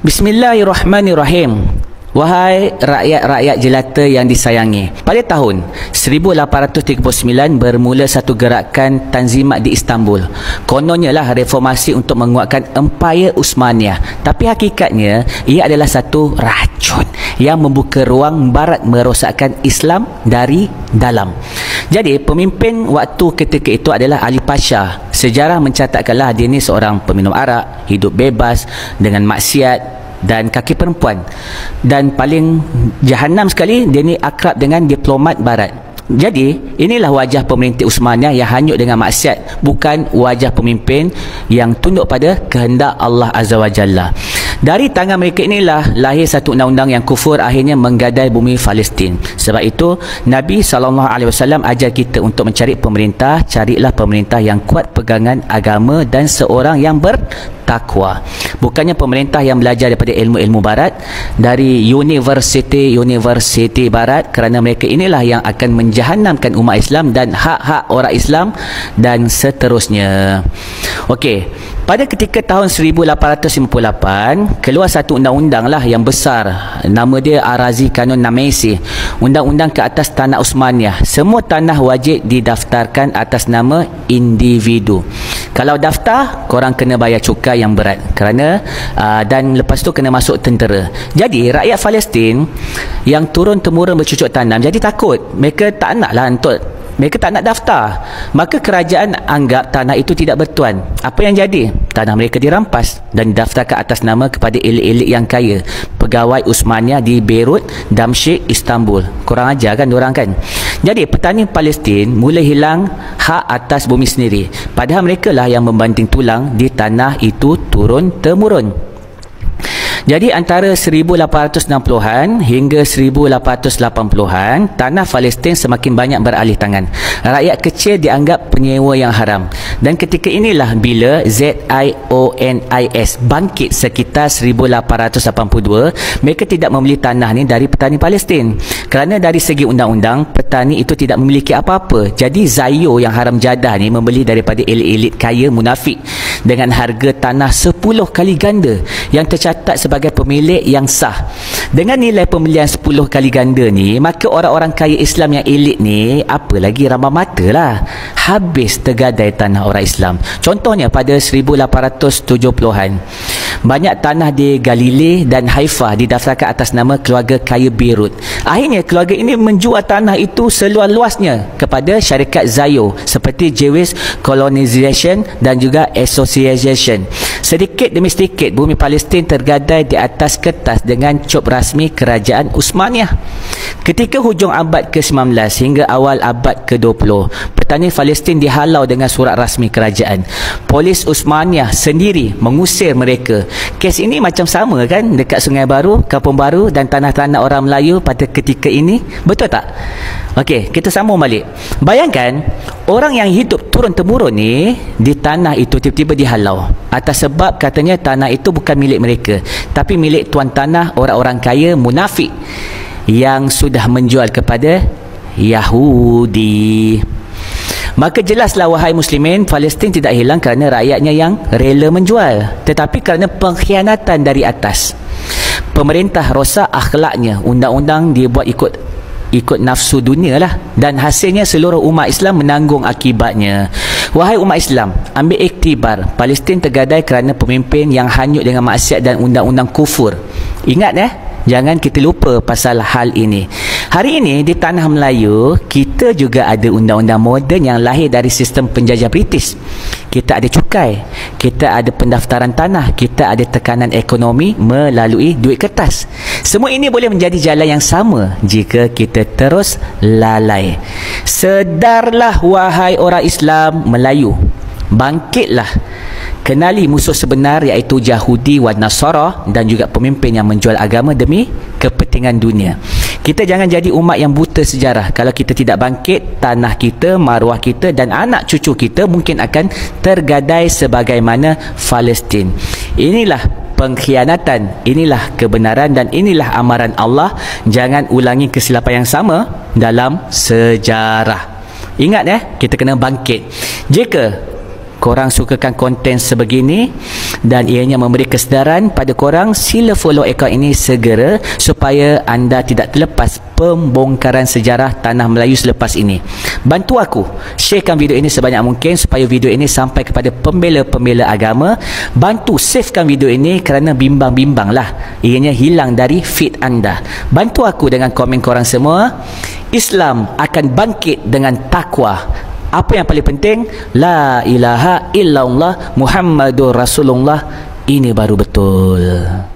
Bismillahirrahmanirrahim. Wahai rakyat-rakyat jelata yang disayangi, pada tahun 1839 bermula satu gerakan tanzimat di Istanbul. Kononnya lah reformasi untuk menguatkan Empayar Uthmaniyah, tapi hakikatnya ia adalah satu racun yang membuka ruang barat merosakkan Islam dari dalam. Jadi pemimpin waktu ketika itu adalah Ali Pasha. Sejarah mencatatkanlah dia ni seorang peminum arak, hidup bebas dengan maksiat dan kaki perempuan, dan paling jahanam sekali, dia ni akrab dengan diplomat barat. Jadi inilah wajah pemerintah Uthmaniyah yang hanyut dengan maksiat, bukan wajah pemimpin yang tunduk pada kehendak Allah Azza wa Jalla. Dari tangan mereka inilah lahir satu undang-undang yang kufur, akhirnya menggadai bumi Palestin. Sebab itu Nabi SAW ajar kita untuk mencari pemerintah. Carilah pemerintah yang kuat pegangan agama dan seorang yang bertakwa, bukannya pemerintah yang belajar daripada ilmu-ilmu barat, dari universiti barat, kerana mereka inilah yang akan menjahanamkan umat Islam dan hak-hak orang Islam dan seterusnya. Okey, pada ketika tahun 1858 keluar satu undang-undang lah yang besar, nama dia Arazi Kanun Nameisi, undang-undang ke atas tanah Uthmaniyah. Semua tanah wajib didaftarkan atas nama individu. Kalau daftar, korang kena bayar cukai yang berat, kerana dan lepas tu kena masuk tentera. Jadi rakyat Palestin yang turun-temurun bercucuk tanam jadi takut. Mereka tak nak daftar. Maka kerajaan anggap tanah itu tidak bertuan. Apa yang jadi? Tanah mereka dirampas dan didaftarkan atas nama kepada elit-elit yang kaya, pegawai Uthmaniyah di Beirut, Damsyik, Istanbul. Kurang ajar kan diorang kan? Jadi petani Palestin mula hilang hak atas bumi sendiri, padahal mereka lah yang membanting tulang di tanah itu turun-temurun. Jadi antara 1860-an hingga 1880-an, tanah Palestin semakin banyak beralih tangan. Rakyat kecil dianggap penyewa yang haram. Dan ketika inilah bila ZIONIS bangkit sekitar 1882, mereka tidak membeli tanah ni dari petani Palestin. Kerana dari segi undang-undang, petani itu tidak memiliki apa-apa. Jadi Zio yang haram jadah ni membeli daripada elit-elit kaya munafik dengan harga tanah 10 kali ganda yang tercatat sebagai pemilik yang sah. Dengan nilai pembelian 10 kali ganda ni, maka orang-orang kaya Islam yang elit ni apa lagi ramah mata lah, habis tergadai tanah orang Islam. Contohnya pada 1870-an, banyak tanah di Galilei dan Haifa didaftarkan atas nama keluarga kaya Beirut. Akhirnya keluarga ini menjual tanah itu seluas-luasnya kepada syarikat Zio seperti Jewish Colonization dan juga Association. Sedikit demi sedikit bumi Palestin tergadai di atas kertas dengan cop rasmi kerajaan Uthmaniyah. Ketika hujung abad ke-19 hingga awal abad ke-20, petani Palestin dihalau dengan surat rasmi kerajaan. Polis Uthmaniyah sendiri mengusir mereka. Kes ini macam sama kan dekat Sungai Baru, Kampung Baru dan tanah-tanah orang Melayu pada ketika ini, betul tak? Okey, kita sambung balik. Bayangkan orang yang hidup turun-temurun ni di tanah itu tiba-tiba dihalau atas sebab katanya tanah itu bukan milik mereka, tapi milik tuan tanah orang-orang kaya munafik yang sudah menjual kepada Yahudi. Maka jelaslah wahai muslimin, Palestin tidak hilang kerana rakyatnya yang rela menjual, tetapi kerana pengkhianatan dari atas. Pemerintah rosak akhlaknya, undang-undang dibuat ikut nafsu dunia lah, dan hasilnya seluruh umat Islam menanggung akibatnya. Wahai umat Islam, ambil iktibar, Palestin tergadai kerana pemimpin yang hanyut dengan maksiat dan undang-undang kufur. Ingat jangan kita lupa pasal hal ini. Hari ini di tanah Melayu, kita juga ada undang-undang moden yang lahir dari sistem penjajah British. Kita ada cukai, kita ada pendaftaran tanah, kita ada tekanan ekonomi melalui duit kertas. Semua ini boleh menjadi jalan yang sama jika kita terus lalai. Sedarlah wahai orang Islam Melayu, bangkitlah. Kenali musuh sebenar iaitu Yahudi wa Nasara dan juga pemimpin yang menjual agama demi kepentingan dunia. Kita jangan jadi umat yang buta sejarah. Kalau kita tidak bangkit, tanah kita, maruah kita dan anak cucu kita mungkin akan tergadai sebagaimana Palestin. Inilah pengkhianatan, inilah kebenaran dan inilah amaran Allah. Jangan ulangi kesilapan yang sama dalam sejarah. Ingat kita kena bangkit. Jika korang sukakan konten sebegini dan ianya memberi kesedaran pada korang. Sila follow akaun ini segera supaya anda tidak terlepas pembongkaran sejarah Tanah Melayu selepas ini. Bantu aku sharekan video ini sebanyak mungkin supaya video ini sampai kepada pembela-pembela agama. Bantu savekan video ini kerana bimbang-bimbang lah ianya hilang dari feed anda. Bantu aku dengan komen korang semua. Islam akan bangkit dengan takwa. Apa yang paling penting? La ilaha illallah Muhammadur Rasulullah. Ini baru betul.